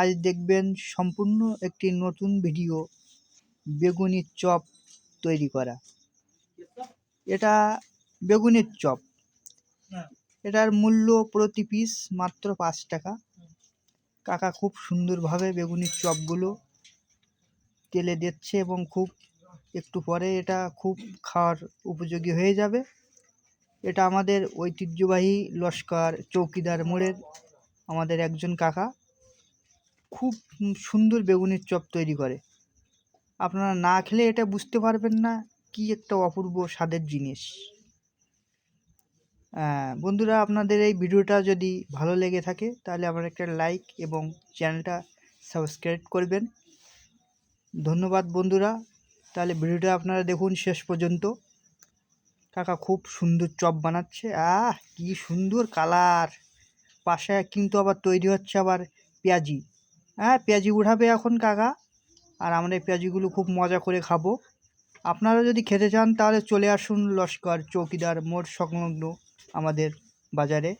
আজ দেখবেন সম্পূর্ণ একটি নতুন ভিডিও, বেগুনের চপ তৈরি করা। এটা বেগুনের চপ, এটার মূল্য প্রতি পিস মাত্র 5 টাকা। কাকা খুব সুন্দরভাবে বেগুনের চপগুলো তেলে দিচ্ছে এবং খুব একটু পরে এটা খুব খাওয়ার উপযোগী হয়ে যাবে। এটা আমাদের ঐতিহ্যবাহী লস্কর চৌকিদার মোড়ের আমাদের একজন কাকা খুব সুন্দর বেগুনের চপ তৈরি করে। আপনারা না খেলে এটা বুঝতে পারবেন না কি একটা অপূর্ব স্বাদের জিনিস। বন্ধুরা, আপনাদের এই ভিডিওটা যদি ভালো লেগে থাকে তাহলে আমার একটা লাইক এবং চ্যানেলটা সাবস্ক্রাইব করবেন। ধন্যবাদ বন্ধুরা। তাহলে ভিডিওটা আপনারা দেখুন শেষ পর্যন্ত। কাকা খুব সুন্দর চপ বানাচ্ছে, কি সুন্দর কালার। পাশে কিন্তু আবার তৈরি হচ্ছে আবার পেঁয়াজি। পেঁয়াজি উঠাবে এখন কাকা, আর আমরা এই পেঁয়াজিগুলো খুব মজা করে খাবো। আপনারা যদি খেতে চান তাহলে চলে আসুন লস্কর চৌকিদার মোড় সংলগ্ন আমাদের বাজারে।